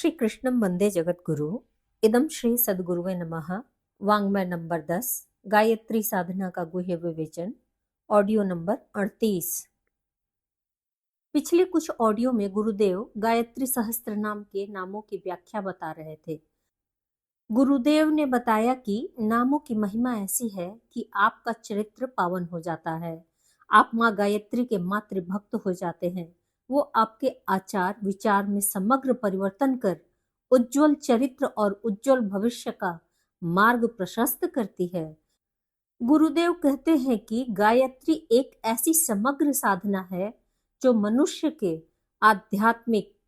श्री कृष्णम वंदे जगद्गुरु। इदम श्री सद्गुरुवे नमः। वांग्मय नंबर 10, गायत्री साधना का गुह्य विवेचन, ऑडियो नंबर 38। पिछले कुछ ऑडियो में गुरुदेव गायत्री सहस्त्र नाम के नामों की व्याख्या बता रहे थे। गुरुदेव ने बताया कि नामों की महिमा ऐसी है कि आपका चरित्र पावन हो जाता है। आप माँ गायत्री के मातृ भक्त हो जाते हैं। वो आपके आचार विचार में समग्र परिवर्तन कर उज्जवल चरित्र और उज्जवल भविष्य का मार्ग प्रशस्त करती है। गुरुदेव कहते हैं कि गायत्री एक ऐसी समग्र साधना है जो मनुष्य के आध्यात्मिक,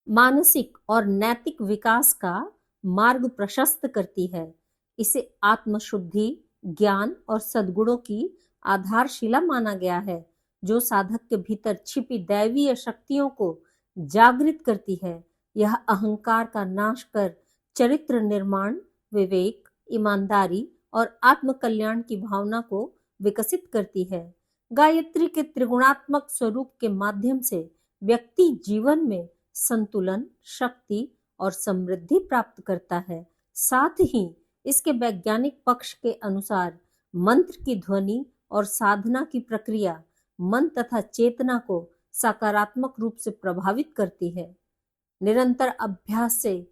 मानसिक और नैतिक विकास का मार्ग प्रशस्त करती है। इसे आत्मशुद्धि, ज्ञान और सद्गुणों की आधारशिला माना गया है, जो साधक के भीतर छिपी दैवीय शक्तियों को जागृत करती है। यह अहंकार का नाश कर चरित्र निर्माण, विवेक, ईमानदारी और आत्म कल्याण की भावना को विकसित करती है। गायत्री के त्रिगुणात्मक स्वरूप के माध्यम से व्यक्ति जीवन में संतुलन, शक्ति और समृद्धि प्राप्त करता है। साथ ही इसके वैज्ञानिक पक्ष के अनुसार मंत्र की ध्वनि और साधना की प्रक्रिया मन तथा चेतना को सकारात्मक रूप से प्रभावित करती है। निरंतर अभ्यास से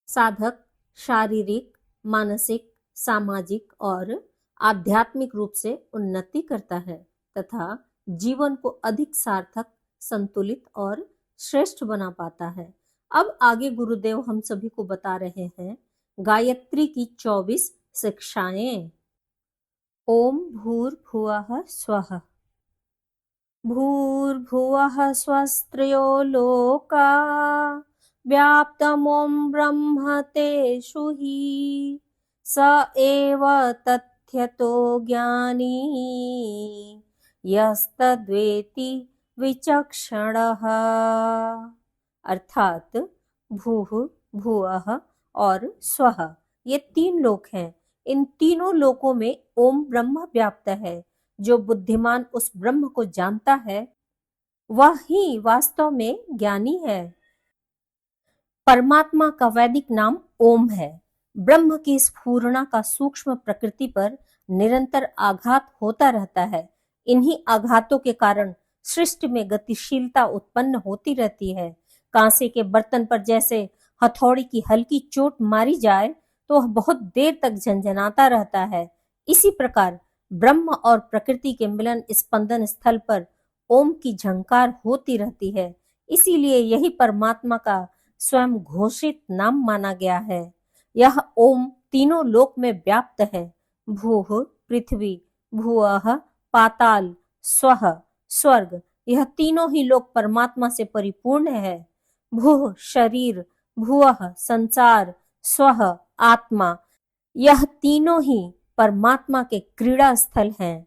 साधक शारीरिक, मानसिक, सामाजिक और आध्यात्मिक रूप से उन्नति करता है तथा जीवन को अधिक सार्थक, संतुलित और श्रेष्ठ बना पाता है। अब आगे गुरुदेव हम सभी को बता रहे हैं गायत्री की 24 शिक्षाएं। ओम भूर्भुवः स्वः। भूर्भुवः स्वस्त्रयो लोका व्याप्तमों ब्रह्म तेषु हि स एव तथ्यतो ज्ञानी यस्तद्वेति विचक्षणः। अर्थात भूः, भुवः और स्वः, ये 3 लोक हैं। इन तीनों लोकों में ओम ब्रह्म व्याप्त है। जो बुद्धिमान उस ब्रह्म को जानता है वह ही वास्तव में ज्ञानी है। परमात्मा का वैदिक नाम ओम है। ब्रह्म की स्फुरणा का सूक्ष्म प्रकृति पर निरंतर आघात होता रहता है। इन्हीं आघातों के कारण सृष्टि में गतिशीलता उत्पन्न होती रहती है। कांसे के बर्तन पर जैसे हथौड़ी की हल्की चोट मारी जाए तो वह बहुत देर तक झंझनाता रहता है, इसी प्रकार ब्रह्म और प्रकृति के मिलन स्पंदन स्थल पर ओम की झंकार होती रहती है। इसीलिए यही परमात्मा का स्वयं घोषित नाम माना गया है। यह ओम तीनों लोक में व्याप्त है। भूः पृथ्वी, भुवः पाताल, स्वः स्वर्ग, यह तीनों ही लोक परमात्मा से परिपूर्ण है। भूः शरीर, भुवः संसार, स्वः आत्मा, यह तीनों ही परमात्मा के क्रीड़ा स्थल हैं।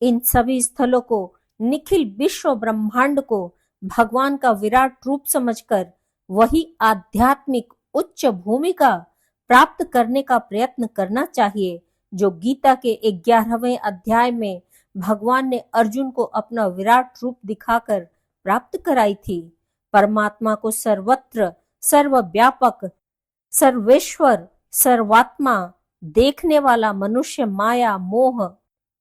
इन सभी स्थलों को निखिल विश्व ब्रह्मांड को भगवान का विराट रूप समझकर वही आध्यात्मिक उच्च भूमिका प्राप्त करने का प्रयत्न करना चाहिए, जो गीता के 11वें अध्याय में भगवान ने अर्जुन को अपना विराट रूप दिखाकर प्राप्त कराई थी। परमात्मा को सर्वत्र, सर्वव्यापक, सर्वेश्वर, सर्वात्मा देखने वाला मनुष्य माया, मोह,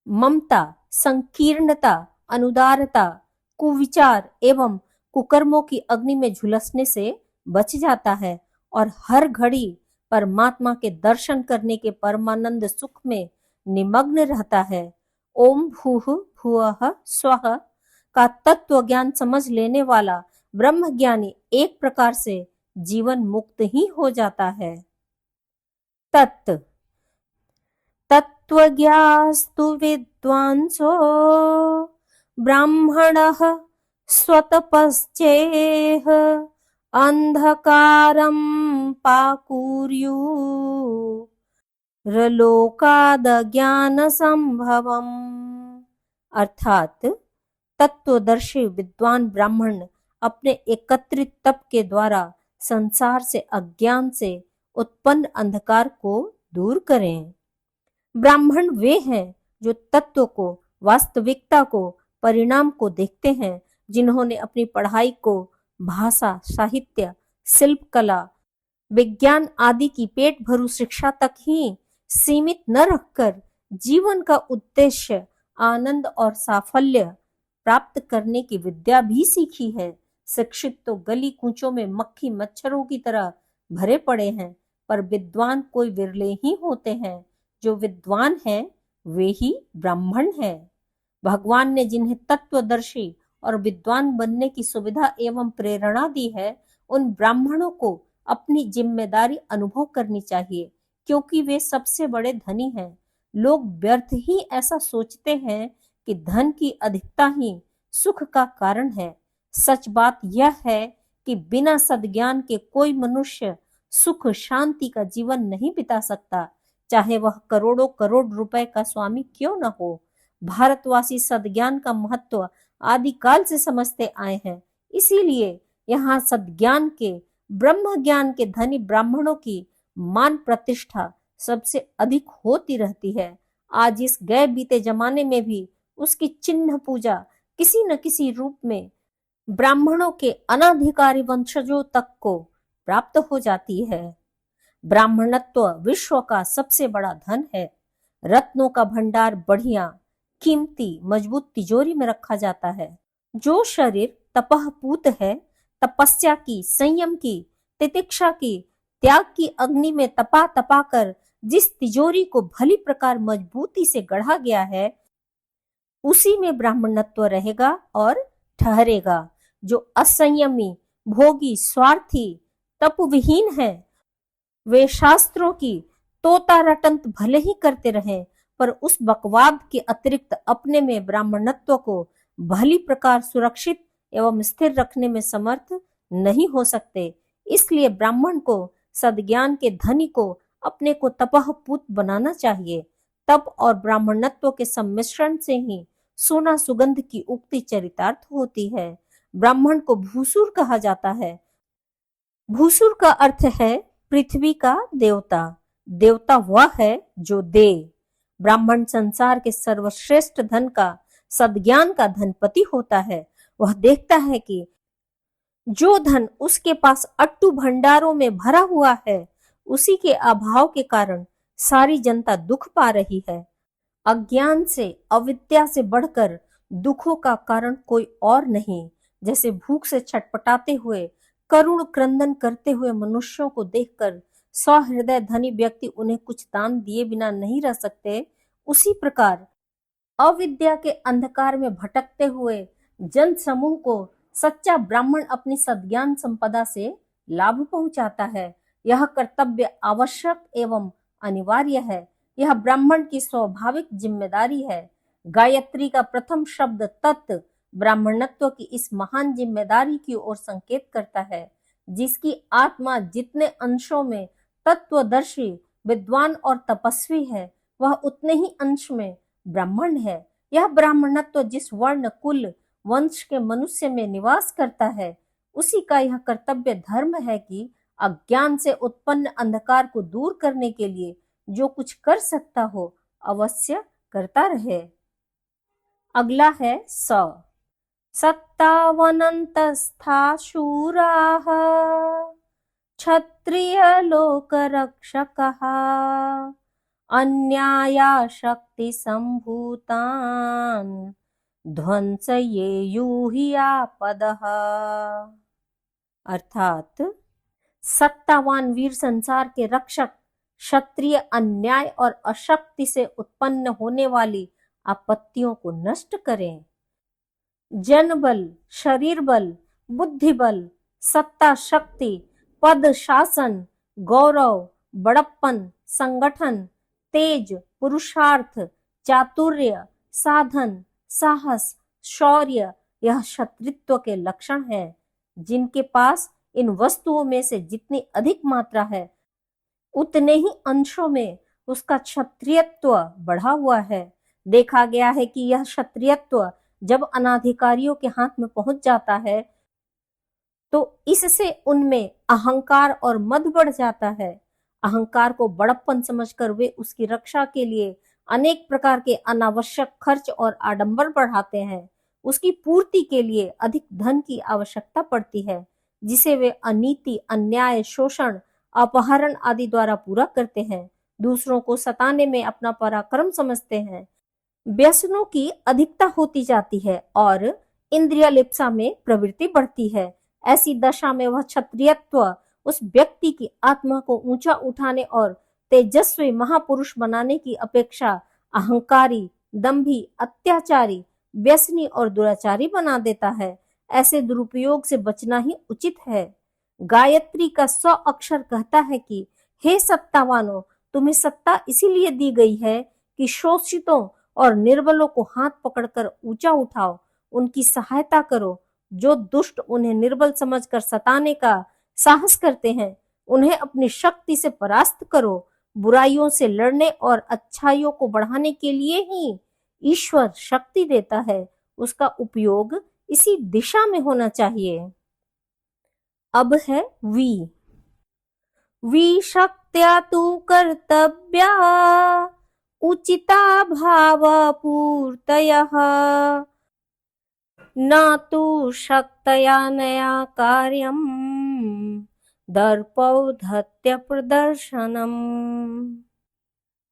ममता, संकीर्णता, अनुदारता, कुविचार एवं कुकर्मों की अग्नि में झुलसने से बच जाता है और हर घड़ी परमात्मा के दर्शन करने के परमानंद सुख में निमग्न रहता है। ओम भूः भुवः स्वः का तत्व ज्ञान समझ लेने वाला ब्रह्मज्ञानी एक प्रकार से जीवन मुक्त ही हो जाता है। तत्त्वज्ञास्तु विद्वांसो ब्राह्मणः स्वतपश्चेह अंधकारं पाकुर्युर्लोकादज्ञानसंभवम्। अर्थात तत्वदर्शी विद्वान ब्राह्मण अपने एकत्रित तप के द्वारा संसार से, अज्ञान से उत्पन्न अंधकार को दूर करें। ब्राह्मण वे हैं जो तत्व को, वास्तविकता को, परिणाम को देखते हैं, जिन्होंने अपनी पढ़ाई को भाषा, साहित्य, शिल्प कला, विज्ञान आदि की पेट भरू शिक्षा तक ही सीमित न रखकर जीवन का उद्देश्य आनंद और साफल्य प्राप्त करने की विद्या भी सीखी है। शिक्षित तो गली कूचों में मक्खी मच्छरों की तरह भरे पड़े हैं, पर विद्वान कोई विरले ही होते हैं। जो विद्वान हैं वे ही ब्राह्मण हैं। भगवान ने जिन्हें तत्वदर्शी और विद्वान बनने की सुविधा एवं प्रेरणा दी है, उन ब्राह्मणों को अपनी जिम्मेदारी अनुभव करनी चाहिए, क्योंकि वे सबसे बड़े धनी हैं। लोग व्यर्थ ही ऐसा सोचते हैं कि धन की अधिकता ही सुख का कारण है। सच बात यह है कि बिना सद्ज्ञान के कोई मनुष्य सुख शांति का जीवन नहीं बिता सकता, चाहे वह करोड़ों करोड़ रुपए का स्वामी क्यों न हो। भारतवासी सद्ज्ञान का महत्व आदिकाल से समझते आए हैं, इसीलिए यहाँ सद्ज्ञान के, ब्रह्म ज्ञान के धनी ब्राह्मणों की मान प्रतिष्ठा सबसे अधिक होती रहती है। आज इस गए बीते जमाने में भी उसकी चिन्ह पूजा किसी न किसी रूप में ब्राह्मणों के अनाधिकारी वंशजों तक को प्राप्त हो जाती है। ब्राह्मणत्व विश्व का सबसे बड़ा धन है। रत्नों का भंडार बढ़िया, कीमती, मजबूत तिजोरी में रखा जाता है। जो शरीर तपःपूत है, तपस्या की, संयम की, तितिक्षा की, त्याग की अग्नि में तपा तपा कर जिस तिजोरी को भली प्रकार मजबूती से गढ़ा गया है, उसी में ब्राह्मणत्व रहेगा और ठहरेगा। जो असंयमी, भोगी, स्वार्थी, तपविहीन है, वे शास्त्रों की तोता रटंत भले ही करते रहें, पर उस बकवाद के अतिरिक्त अपने में ब्राह्मणत्व को भली प्रकार सुरक्षित एवं स्थिर रखने में समर्थ नहीं हो सकते। इसलिए ब्राह्मण को, सद्ज्ञान के धनी को अपने को तपःपूत बनाना चाहिए। तप और ब्राह्मणत्व के सम्मिश्रण से ही सोना सुगंध की उक्ति चरितार्थ होती है। ब्राह्मण को भूसुर कहा जाता है। भूसुर का अर्थ है पृथ्वी का देवता। देवता वह है जो दे। ब्राह्मण संसार के सर्वश्रेष्ठ धन का, सद्ज्ञान का धनपति होता है। वह देखता है कि जो धन उसके पास अट्टू भंडारों में भरा हुआ है, उसी के अभाव के कारण सारी जनता दुख पा रही है। अज्ञान से, अविद्या से बढ़कर दुखों का कारण कोई और नहीं। जैसे भूख से छटपटाते हुए, करुण क्रंदन करते हुए मनुष्यों को देखकर सहृदय धनी व्यक्ति उन्हें कुछ दान दिए बिना नहीं रह सकते, उसी प्रकार अविद्या के अंधकार में भटकते हुए जन समूह को सच्चा ब्राह्मण अपनी सद्ज्ञान संपदा से लाभ पहुंचाता है। यह कर्तव्य आवश्यक एवं अनिवार्य है। यह ब्राह्मण की स्वाभाविक जिम्मेदारी है। गायत्री का प्रथम शब्द तत् ब्राह्मणत्व की इस महान जिम्मेदारी की ओर संकेत करता है। जिसकी आत्मा जितने अंशों में तत्वदर्शी, विद्वान और तपस्वी है, वह उतने ही अंश में ब्राह्मण है। यह ब्राह्मणत्व जिस वर्ण, कुल, वंश के मनुष्य में निवास करता है, उसी का यह कर्तव्य धर्म है कि अज्ञान से उत्पन्न अंधकार को दूर करने के लिए जो कुछ कर सकता हो, अवश्य करता रहे। अगला है स। सत्तावनन्तस्था शूराः क्षत्रिय लोक रक्षकः अन्याया शक्ति संभूतान् ध्वंसयेयुः आपदः। अर्थात सत्तावान वीर संसार के रक्षक क्षत्रिय अन्याय और अशक्ति से उत्पन्न होने वाली आपत्तियों को नष्ट करें। जन बल, शरीर बल, बुद्धि बल, सत्ता, शक्ति, पद, शासन, गौरव, बड़प्पन, संगठन, तेज, पुरुषार्थ, चातुर्य, साधन, साहस, शौर्य, यह क्षत्रित्व के लक्षण है। जिनके पास इन वस्तुओं में से जितनी अधिक मात्रा है, उतने ही अंशों में उसका क्षत्रियत्व बढ़ा हुआ है। देखा गया है कि यह क्षत्रियत्व जब अनाधिकारियों के हाथ में पहुंच जाता है, तो इससे उनमें अहंकार और मद बढ़ जाता है। अहंकार को बड़प्पन समझकर वे उसकी रक्षा के लिए अनेक प्रकार के अनावश्यक खर्च और आडंबर बढ़ाते हैं। उसकी पूर्ति के लिए अधिक धन की आवश्यकता पड़ती है। जिसे वे अनीति, अन्याय, शोषण, अपहरण आदि द्वारा पूरा करते हैं। दूसरों को सताने में अपना पराक्रम समझते हैं। व्यसनों की अधिकता होती जाती है और इंद्रिय लिप्सा में प्रवृत्ति बढ़ती है। ऐसी दशा में वह क्षत्रियत्व उस व्यक्ति की आत्मा को ऊंचा उठाने और तेजस्वी महापुरुष बनाने की अपेक्षा अहंकारी, दंभी, अत्याचारी, व्यसनी और दुराचारी बना देता है। ऐसे दुरुपयोग से बचना ही उचित है। गायत्री का 100 अक्षर कहता है कि हे सत्तावानों, तुम्हें सत्ता इसीलिए दी गई है कि शोषितों और निर्बलों को हाथ पकड़कर ऊंचा उठाओ, उनकी सहायता करो। जो दुष्ट उन्हें निर्बल समझकर सताने का साहस करते हैं, उन्हें अपनी शक्ति से परास्त करो। बुराइयों से लड़ने और अच्छाइयों को बढ़ाने के लिए ही ईश्वर शक्ति देता है। उसका उपयोग इसी दिशा में होना चाहिए। अब है वी शक्त्या तु कर्तव्या उचिता भावपूर्तयः न तु शक्तया नया कार्यम् दर्पौद्धत्य प्रदर्शनम।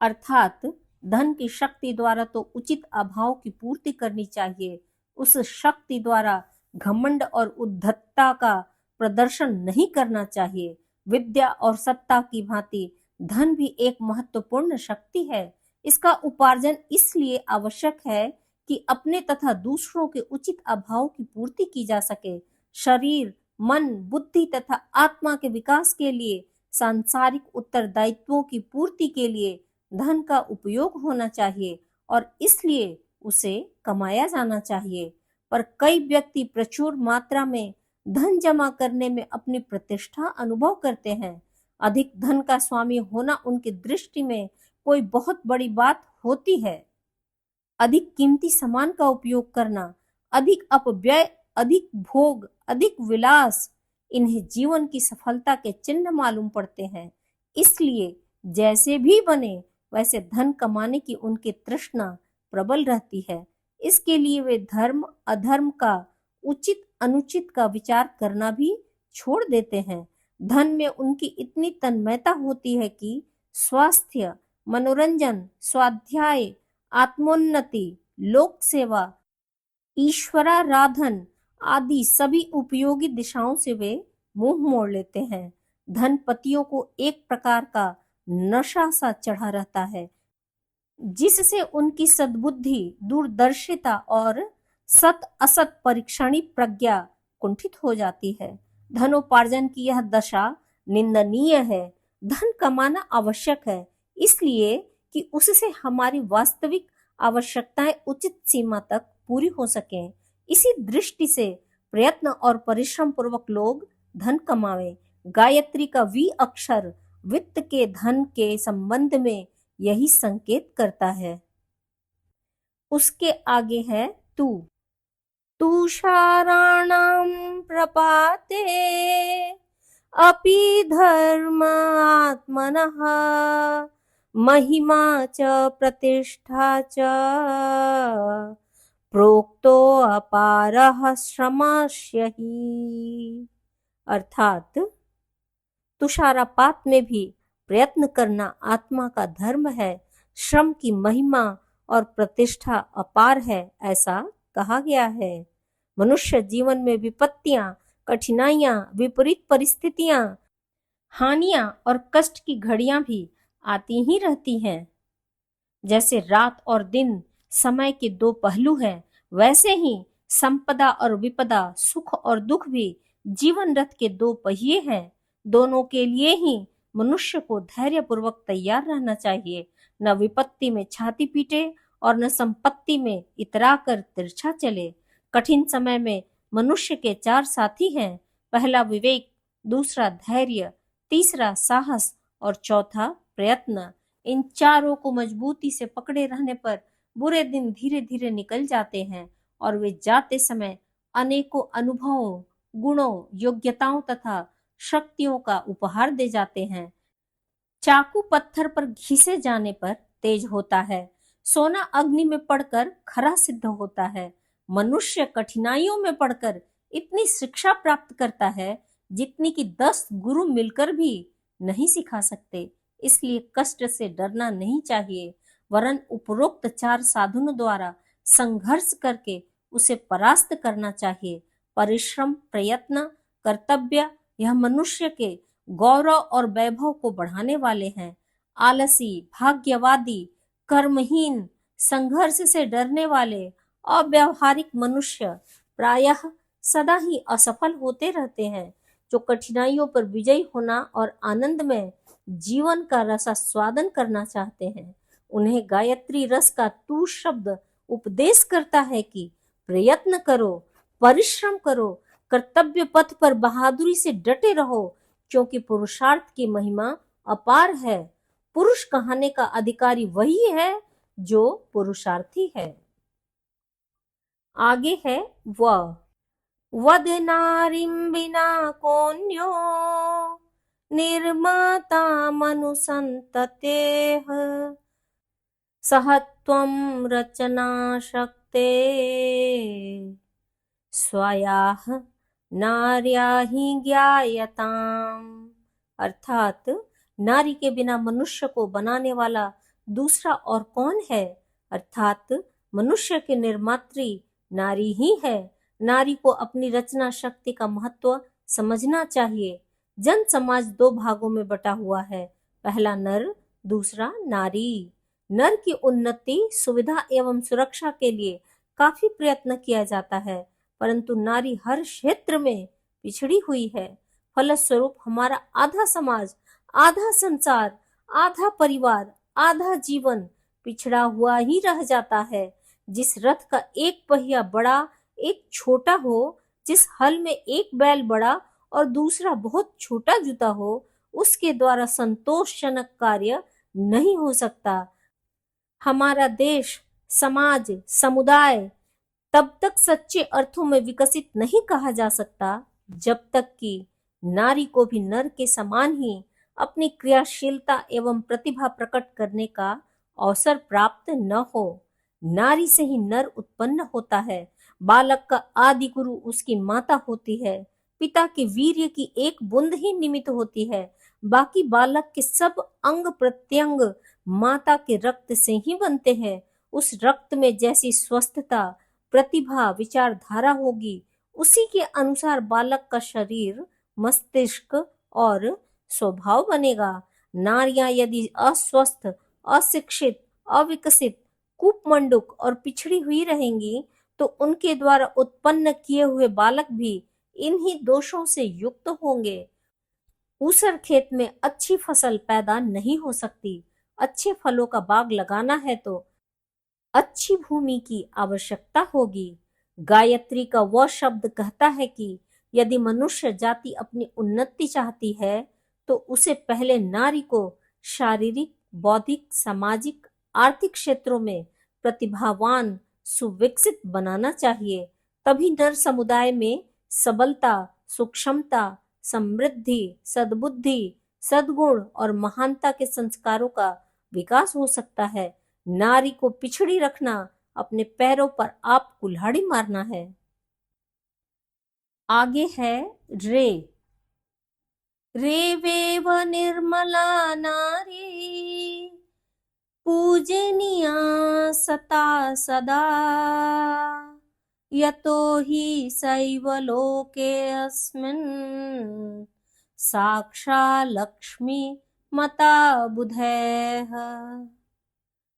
अर्थात धन की शक्ति द्वारा तो उचित अभाव की पूर्ति करनी चाहिए, उस शक्ति द्वारा घमंड और उद्धतता का प्रदर्शन नहीं करना चाहिए। विद्या और सत्ता की भांति धन भी एक महत्वपूर्ण शक्ति है। इसका उपार्जन इसलिए आवश्यक है कि अपने तथा दूसरों के उचित अभाव की पूर्ति की जा सके। शरीर, मन, बुद्धि तथा आत्मा के विकास के लिए, सांसारिक उत्तरदायित्वों की पूर्ति के लिए धन का उपयोग होना चाहिए और इसलिए उसे कमाया जाना चाहिए। पर कई व्यक्ति प्रचुर मात्रा में धन जमा करने में अपनी प्रतिष्ठा अनुभव करते हैं। अधिक धन का स्वामी होना उनकी दृष्टि में कोई बहुत बड़ी बात होती है। अधिक कीमती सामान का उपयोग करना, अधिक अपव्यय, अधिक भोग, अधिक विलास, इन्हें जीवन की सफलता के चिन्ह मालूम पड़ते हैं। इसलिए जैसे भी बने वैसे धन कमाने की उनकी तृष्णा प्रबल रहती है। इसके लिए वे धर्म अधर्म का, उचित अनुचित का विचार करना भी छोड़ देते हैं। धन में उनकी इतनी तन्मयता होती है कि स्वास्थ्य, मनोरंजन, स्वाध्याय, आत्मोन्नति, लोक सेवा, ईश्वराराधन आदि सभी उपयोगी दिशाओं से वे मुंह मोड़ लेते हैं। धनपतियों को एक प्रकार का नशा सा चढ़ा रहता है, जिससे उनकी सद्बुद्धि, दूरदर्शिता और सत असत परीक्षणी प्रज्ञा कुंठित हो जाती है। धनोपार्जन की यह दशा निंदनीय है। धन कमाना आवश्यक है, इसलिए कि उससे हमारी वास्तविक आवश्यकताएं उचित सीमा तक पूरी हो सकें। इसी दृष्टि से प्रयत्न और परिश्रम पूर्वक लोग धन कमावें। गायत्री का वी अक्षर वित्त के, धन के संबंध में यही संकेत करता है। उसके आगे है तुषाराणां प्रपाते अपि धर्म आत्मनः महिमा च प्रतिष्ठा च प्रोक्तो अपारः श्रमस्य ही। अर्थात तुषारापात में भी प्रयत्न करना आत्मा का धर्म है। श्रम की महिमा और प्रतिष्ठा अपार है, ऐसा कहा गया है। मनुष्य जीवन में विपत्तियां, कठिनाइयां, विपरीत परिस्थितियां, हानियां और कष्ट की घड़ियां भी आती ही रहती हैं। जैसे रात और दिन समय के दो पहलू हैं, वैसे ही संपदा और विपदा, सुख और दुख भी जीवन रथ के दो पहिए हैं। दोनों के लिए ही मनुष्य को धैर्य पूर्वक तैयार रहना चाहिए। न विपत्ति में छाती पीटे और न संपत्ति में इतरा कर तिरछा चले। कठिन समय में मनुष्य के 4 साथी हैं। पहला विवेक, दूसरा धैर्य, तीसरा साहस और चौथा प्रयत्न। इन चारों को मजबूती से पकड़े रहने पर बुरे दिन धीरे धीरे निकल जाते हैं और वे जाते समय अनेकों अनुभवों, गुणों, योग्यताओं तथा शक्तियों का उपहार दे जाते हैं। चाकू पत्थर पर घिसे जाने पर तेज होता है, सोना अग्नि में पड़कर खरा सिद्ध होता है। मनुष्य कठिनाइयों में पड़कर इतनी शिक्षा प्राप्त करता है जितनी कि 10 गुरु मिलकर भी नहीं सिखा सकते। इसलिए कष्ट से डरना नहीं चाहिए, वरन उपरोक्त 4 साधनों द्वारा संघर्ष करके उसे परास्त करना चाहिए। परिश्रम, प्रयत्न, कर्तव्य यह मनुष्य के गौरव और वैभव को बढ़ाने वाले हैं। आलसी, भाग्यवादी, कर्महीन, संघर्ष से डरने वाले, अव्यावहारिक मनुष्य प्रायः सदा ही असफल होते रहते हैं। जो कठिनाइयों पर विजयी होना और आनंदमय जीवन का रसास्वादन करना चाहते हैं, उन्हें गायत्री रस का तू शब्द उपदेश करता है कि प्रयत्न करो, परिश्रम करो, कर्तव्य पथ पर बहादुरी से डटे रहो, क्योंकि पुरुषार्थ की महिमा अपार है। पुरुष कहने का अधिकारी वही है जो पुरुषार्थी है। आगे है वद नारिम बिना कोन्यो निर्माता मनुसंततेह सहत्वं रचना शक्ते स्वयाः नार्या ही ज्ञायताम। अर्थात नारी के बिना मनुष्य को बनाने वाला दूसरा और कौन है? अर्थात मनुष्य के निर्मात्री नारी ही है। नारी को अपनी रचना शक्ति का महत्व समझना चाहिए। जन समाज 2 भागों में बटा हुआ है, पहला नर, दूसरा नारी। नर की उन्नति, सुविधा एवं सुरक्षा के लिए काफी प्रयत्न किया जाता है, परंतु नारी हर क्षेत्र में पिछड़ी हुई है। फलस्वरूप हमारा आधा समाज, आधा संसार, आधा परिवार, आधा जीवन पिछड़ा हुआ ही रह जाता है। जिस रथ का एक पहिया बड़ा, एक छोटा हो, जिस हल में एक बैल बड़ा और दूसरा बहुत छोटा जुता हो, उसके द्वारा संतोषजनक कार्य नहीं हो सकता। हमारा देश, समाज, समुदाय तब तक सच्चे अर्थों में विकसित नहीं कहा जा सकता जब तक कि नारी को भी नर के समान ही अपनी क्रियाशीलता एवं प्रतिभा प्रकट करने का अवसर प्राप्त न हो। नारी से ही नर उत्पन्न होता है। बालक का आदि गुरु उसकी माता होती है। पिता के वीर्य की एक बूंद ही निमित्त होती है। बाकी बालक के सब अंग प्रत्यंग माता के रक्त से ही बनते हैं। उस रक्त में जैसी स्वस्थता, प्रतिभा, विचारधारा होगी, उसी के अनुसार बालक का शरीर, मस्तिष्क और स्वभाव बनेगा। नारियां यदि अस्वस्थ, अशिक्षित, अविकसित, कूपमंडूक और पिछड़ी हुई रहेंगी, तो उनके द्वारा उत्पन्न किए हुए बालक भी इन्हीं दोषों से युक्त होंगे। ऊसर खेत में अच्छी फसल पैदा नहीं हो सकती। अच्छे फलों का बाग लगाना है तो अच्छी भूमि की आवश्यकता होगी। गायत्री का वह शब्द कहता है कि यदि मनुष्य जाति अपनी उन्नति चाहती है, तो उसे पहले नारी को शारीरिक, बौद्धिक, सामाजिक, आर्थिक क्षेत्रों में प्रतिभावान, सुविकसित बनाना चाहिए। तभी नर समुदाय में सबलता, सूक्ष्मता, समृद्धि, सद्बुद्धि, सद्गुण और महानता के संस्कारों का विकास हो सकता है। नारी को पिछड़ी रखना अपने पैरों पर आप कुल्हाड़ी मारना है। आगे है रे वेव निर्मला नारी पूजनीया सता सदा यतो हि सैव लोके अस्मिन् साक्षा लक्ष्मी मता बुधैः।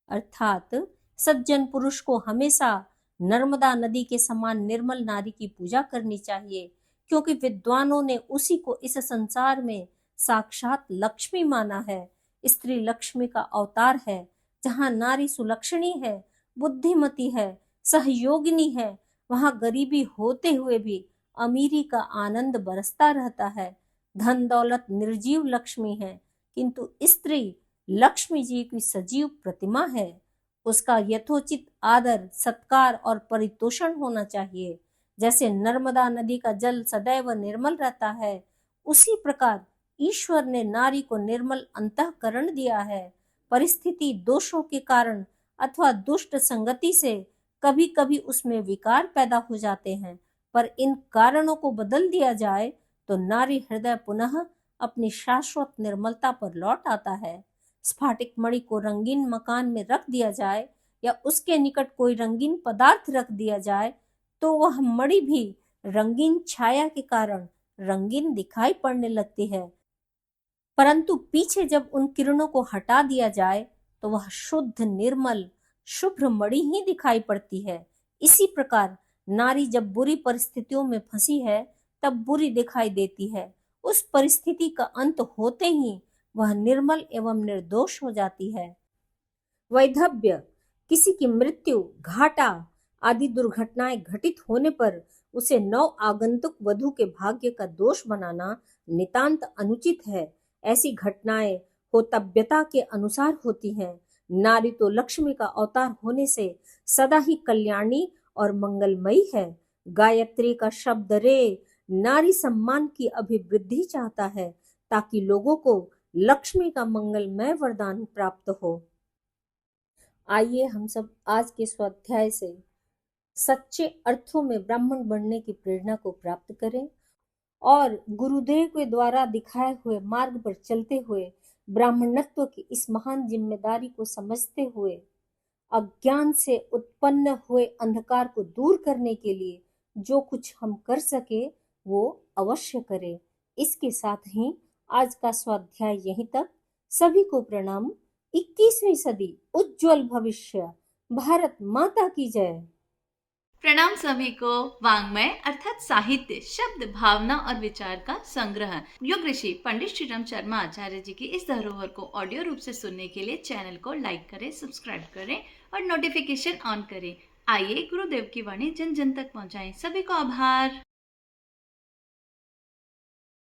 अर्थात सज्जन पुरुष को हमेशा नर्मदा नदी के समान निर्मल नारी की पूजा करनी चाहिए, क्योंकि विद्वानों ने उसी को इस संसार में साक्षात लक्ष्मी माना है। स्त्री लक्ष्मी का अवतार है। जहाँ नारी सुलक्षणी है, बुद्धिमती है, सहयोगिनी है, वहाँ गरीबी होते हुए भी अमीरी का आनंद बरसता रहता है। धन दौलत निर्जीव लक्ष्मी है, किंतु स्त्री लक्ष्मी जी की सजीव प्रतिमा है। उसका यथोचित आदर, सत्कार और परितोषण होना चाहिए। जैसे नर्मदा नदी का जल सदैव निर्मल रहता है, उसी प्रकार ईश्वर ने नारी को निर्मल अंतःकरण दिया है। परिस्थिति दोषों के कारण अथवा दुष्ट संगति से कभी कभी उसमें विकार पैदा हो जाते हैं, पर इन कारणों को बदल दिया जाए तो नारी हृदय पुनः अपनी शाश्वत निर्मलता पर लौट आता है। स्फाटिक मणि को रंगीन मकान में रख दिया जाए या उसके निकट कोई रंगीन पदार्थ रख दिया जाए तो वह मणि भी रंगीन छाया के कारण रंगीन दिखाई पड़ने लगती है, परंतु पीछे जब उन किरणों को हटा दिया जाए तो वह शुद्ध निर्मल शुभ्र मणि ही दिखाई पड़ती है। इसी प्रकार नारी जब बुरी परिस्थितियों में फंसी है तब बुरी दिखाई देती है। उस परिस्थिति का अंत होते ही वह निर्मल एवं निर्दोष हो जाती है। वैधव्य, किसी की मृत्यु, घाटा आदि दुर्घटनाएं घटित होने पर उसे नव आगंतुक वधू के भाग्य का दोष बनाना नितांत अनुचित है। ऐसी घटनाएं होतव्यता के अनुसार होती हैं। नारी तो लक्ष्मी का अवतार होने से सदा ही कल्याणी और मंगलमयी है। गायत्री का शब्द रे नारी सम्मान की अभिवृद्धि चाहता है ताकि लोगों को लक्ष्मी का मंगलमय वरदान प्राप्त हो। आइए हम सब आज के स्वाध्याय से सच्चे अर्थों में ब्राह्मण बनने की प्रेरणा को प्राप्त करें और गुरुदेव के द्वारा दिखाए हुए मार्ग पर चलते हुए ब्राह्मणत्व की इस महान जिम्मेदारी को समझते हुए अज्ञान से उत्पन्न हुए अंधकार को दूर करने के लिए जो कुछ हम कर सके वो अवश्य करें। इसके साथ ही आज का स्वाध्याय यहीं तक। सभी को प्रणाम। 21वीं सदी उज्जवल भविष्य। भारत माता की जय। प्रणाम सभी को। वांग्मय अर्थात साहित्य, शब्द, भावना और विचार का संग्रह। योग ऋषि पंडित श्री राम शर्मा आचार्य जी की इस धरोहर को ऑडियो रूप से सुनने के लिए चैनल को लाइक करें, सब्सक्राइब करें और नोटिफिकेशन ऑन करें। आइए गुरुदेव की वाणी जन जन तक पहुंचाएं। सभी को आभार।